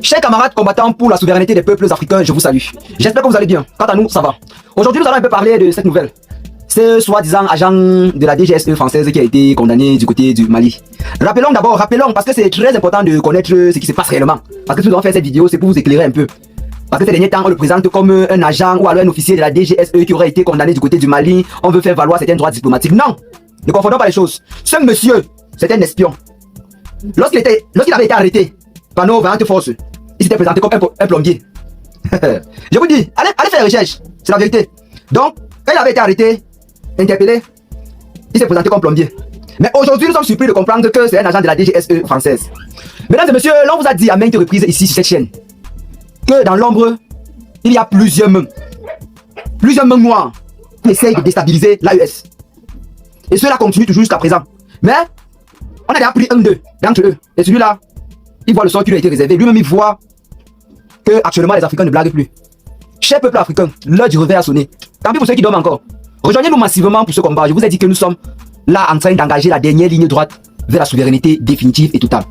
Chers camarades combattants pour la souveraineté des peuples africains, je vous salue. J'espère que vous allez bien. Quant à nous, ça va. Aujourd'hui, nous allons un peu parler de cette nouvelle. Ce soi-disant agent de la DGSE française qui a été condamné du côté du Mali. Rappelons, parce que c'est très important de connaître ce qui se passe réellement. Parce que si nous allons faire cette vidéo, c'est pour vous éclairer un peu. Parce que ces derniers temps, on le présente comme un agent ou alors un officier de la DGSE qui aurait été condamné du côté du Mali. On veut faire valoir certains droits diplomatiques. Non! Ne confondons pas les choses. Ce monsieur, c'est un espion. Lorsqu'il avait été arrêté par nos vaillantes forces, il s'était présenté comme un plombier. Je vous dis, allez faire des recherches, c'est la vérité. Donc, quand il avait été arrêté, interpellé, il s'est présenté comme plombier. Mais aujourd'hui, nous sommes surpris de comprendre que c'est un agent de la DGSE française. Mesdames et messieurs, l'on vous a dit à maintes reprises ici sur cette chaîne que dans l'ombre, il y a plusieurs mains noirs qui essayent de déstabiliser l'AES. Et cela continue toujours jusqu'à présent. Mais on a déjà pris un d'eux, d'entre eux. Et celui-là, il voit le sort qui lui a été réservé. Lui-même, il voit que actuellement les Africains ne blaguent plus. Chers peuples africains, l'heure du réveil a sonné. Tant pis pour ceux qui dorment encore. Rejoignez-nous massivement pour ce combat. Je vous ai dit que nous sommes là en train d'engager la dernière ligne droite vers la souveraineté définitive et totale.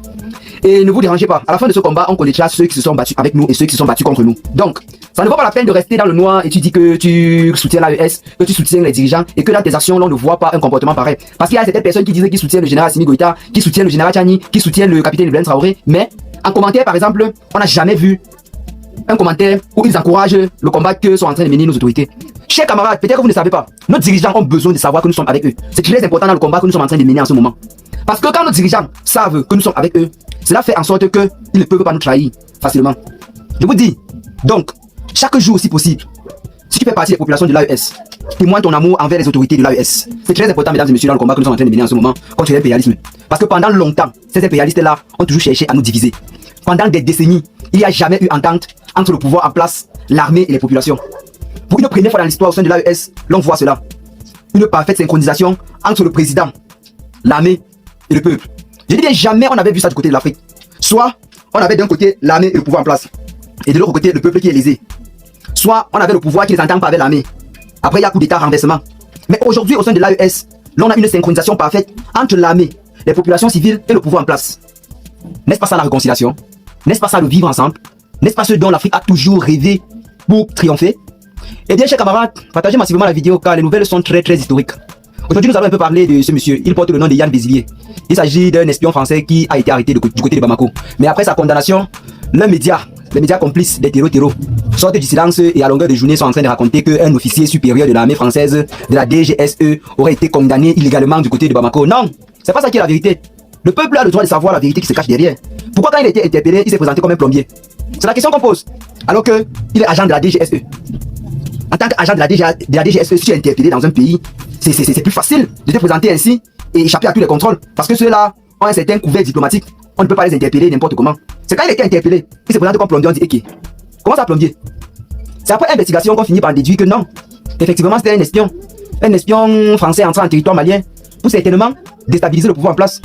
Et ne vous dérangez pas. À la fin de ce combat, on connaîtra ceux qui se sont battus avec nous et ceux qui se sont battus contre nous. Donc, ça ne vaut pas la peine de rester dans le noir et tu dis que tu soutiens l'AES, que tu soutiens les dirigeants et que dans tes actions, l'on ne voit pas un comportement pareil. Parce qu'il y a certaines personnes qui disaient qu'ils soutiennent le général Assimi Goïta, qui soutiennent le général Tchani, qui soutiennent le capitaine Ibrahim Traoré. Mais en commentaire, par exemple, on n'a jamais vu un commentaire où ils encouragent le combat que sont en train de mener nos autorités. Chers camarades, peut-être que vous ne savez pas, nos dirigeants ont besoin de savoir que nous sommes avec eux. C'est très important dans le combat que nous sommes en train de mener en ce moment. Parce que quand nos dirigeants savent que nous sommes avec eux, cela fait en sorte qu'ils ne peuvent pas nous trahir facilement. Je vous dis, donc, chaque jour si possible, si tu fais partie des populations de l'AES, témoigne ton amour envers les autorités de l'AES. C'est très important, mesdames et messieurs, dans le combat que nous sommes en train de mener en ce moment contre l'impérialisme. Parce que pendant longtemps, ces impérialistes-là ont toujours cherché à nous diviser. Pendant des décennies, il n'y a jamais eu entente entre le pouvoir en place, l'armée et les populations. Pour une première fois dans l'histoire au sein de l'AES, l'on voit cela. Une parfaite synchronisation entre le président, l'armée et le peuple. Je dis bien jamais on avait vu ça du côté de l'Afrique. Soit on avait d'un côté l'armée et le pouvoir en place, et de l'autre côté le peuple qui est lésé. Soit on avait le pouvoir qui ne s'entend pas avec l'armée. Après il y a coup d'état, renversement. Mais aujourd'hui au sein de l'AES, l'on a une synchronisation parfaite entre l'armée, les populations civiles et le pouvoir en place. N'est-ce pas ça la réconciliation? N'est-ce pas ça le vivre ensemble? N'est-ce pas ce dont l'Afrique a toujours rêvé pour triompher? Eh bien chers camarades, partagez massivement la vidéo car les nouvelles sont très historiques. Aujourd'hui nous allons un peu parler de ce monsieur, il porte le nom de Yann Bézilier. Il s'agit d'un espion français qui a été arrêté du côté de Bamako. Mais après sa condamnation, les médias complices des terreaux sortent du silence et à longueur de journée sont en train de raconter qu'un officier supérieur de l'armée française de la DGSE aurait été condamné illégalement du côté de Bamako. Non, c'est pas ça qui est la vérité. Le peuple a le droit de savoir la vérité qui se cache derrière. Pourquoi quand il a été interpellé, il s'est présenté comme un plombier? C'est la question qu'on pose. Alors qu'il est agent de la DGSE. En tant qu'agent de la DGSE, si tu es interpellé dans un pays, c'est plus facile de te présenter ainsi et échapper à tous les contrôles. Parce que ceux-là ont un certain couvert diplomatique. On ne peut pas les interpeller n'importe comment. C'est quand il a été interpellé, il s'est présenté comme plombier, on dit ok. Comment ça plombier? C'est après investigation qu'on finit par déduire que non. Effectivement, c'était un espion. Un espion français entrant en territoire malien pour certainement déstabiliser le pouvoir en place.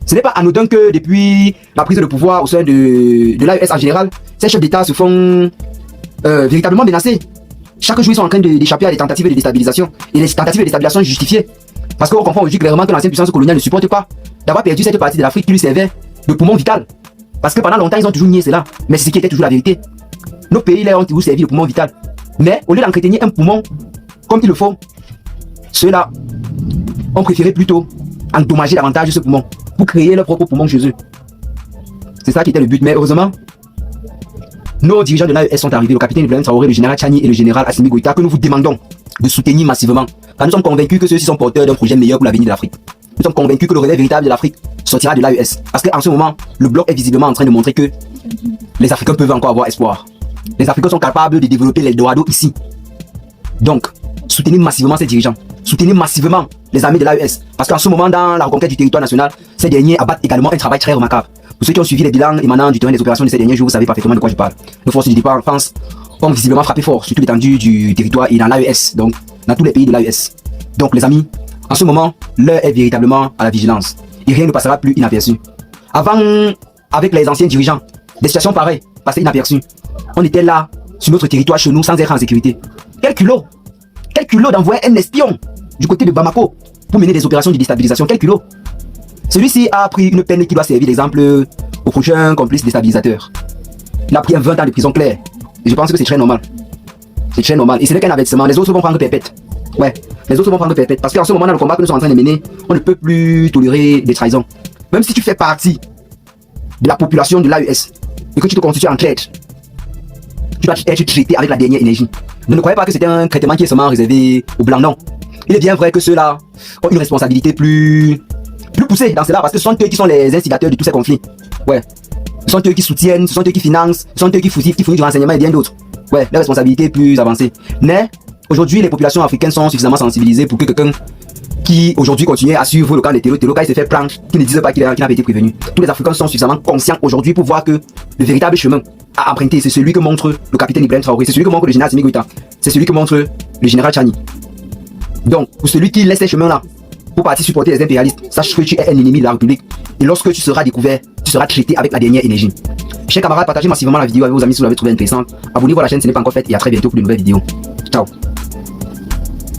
Ce n'est pas anodin que depuis la prise de pouvoir au sein de l'AES en général, ces chefs d'État se font véritablement menacés. Chaque jour, ils sont en train d'échapper à des tentatives de déstabilisation. Et les tentatives de déstabilisation justifiées. Parce qu'on comprend aujourd'hui clairement que l'ancienne puissance coloniale ne supporte pas d'avoir perdu cette partie de l'Afrique qui lui servait de poumon vital. Parce que pendant longtemps, ils ont toujours nié cela. Mais c'est ce qui était toujours la vérité. Nos pays là ont toujours servi de poumon vital. Mais au lieu d'entretenir un poumon comme il le faut, ceux-là ont préféré plutôt endommager davantage ce poumon pour créer leur propre poumon chez eux. C'est ça qui était le but. Mais heureusement, nos dirigeants de l'AES sont arrivés, le capitaine Ibrahim Traoré, le général Tchani et le général Assimi Goïta, que nous vous demandons de soutenir massivement. Car nous sommes convaincus que ceux-ci sont porteurs d'un projet meilleur pour l'avenir de l'Afrique. Nous sommes convaincus que le relais véritable de l'Afrique sortira de l'AES. Parce qu'en ce moment, le bloc est visiblement en train de montrer que les Africains peuvent encore avoir espoir. Les Africains sont capables de développer l'Eldorado ici. Donc, soutenez massivement ces dirigeants. Soutenez massivement les armées de l'AES. Parce qu'en ce moment, dans la reconquête du territoire national, ces derniers abattent également un travail très remarquable. Pour ceux qui ont suivi les bilans émanant du terrain des opérations de ces derniers jours, vous savez parfaitement de quoi je parle. Nos forces du départ en France ont visiblement frappé fort sur toute l'étendue du territoire et dans l'AES, donc dans tous les pays de l'AES. Donc les amis, en ce moment, l'heure est véritablement à la vigilance. Et rien ne passera plus inaperçu. Avant, avec les anciens dirigeants, des situations pareilles passaient inaperçues. On était là, sur notre territoire, chez nous, sans être en sécurité. Quel culot d'envoyer un espion du côté de Bamako pour mener des opérations de déstabilisation. Quel culot! Celui-ci a pris une peine qui doit servir d'exemple aux prochains complices déstabilisateurs. Il a pris 20 ans de prison claire. Et je pense que c'est très normal. C'est très normal. Et ce n'est qu'un avertissement. Les autres vont prendre perpète. Ouais, les autres vont prendre perpète. Parce qu'en ce moment, dans le combat que nous sommes en train de mener, on ne peut plus tolérer des trahisons. Même si tu fais partie de la population de l'AES et que tu te constitues en traître, tu dois être traité avec la dernière énergie. Ne croyez pas que c'est un traitement qui est seulement réservé aux blancs, non. Il est bien vrai que ceux-là ont une responsabilité plus poussée dans cela, parce que ce sont eux qui sont les instigateurs de tous ces conflits. Ouais. Ce sont eux qui soutiennent, ce sont eux qui financent, ce sont eux qui fournissent du renseignement et bien d'autres. Ouais, la responsabilité est plus avancée. Mais aujourd'hui, les populations africaines sont suffisamment sensibilisées pour que quelqu'un qui aujourd'hui continue à suivre le camp de Télo quand il s'est fait prendre, qui ne disent pas qu'il n'avait été prévenu. Tous les Africains sont suffisamment conscients aujourd'hui pour voir que le véritable chemin à emprunter, c'est celui que montre le capitaine Ibrahim Traoré, c'est celui que montre le général Assimi Goïta, c'est celui que montre le général Tchani. Donc, pour celui qui laisse ces chemins-là pour partir supporter les impérialistes, sache que tu es un ennemi de la République. Et lorsque tu seras découvert, tu seras traité avec la dernière énergie. Chers camarades, partagez massivement la vidéo avec vos amis si vous l'avez trouvé intéressante. Abonnez-vous à la chaîne si ce n'est pas encore fait et à très bientôt pour de nouvelles vidéos. Ciao.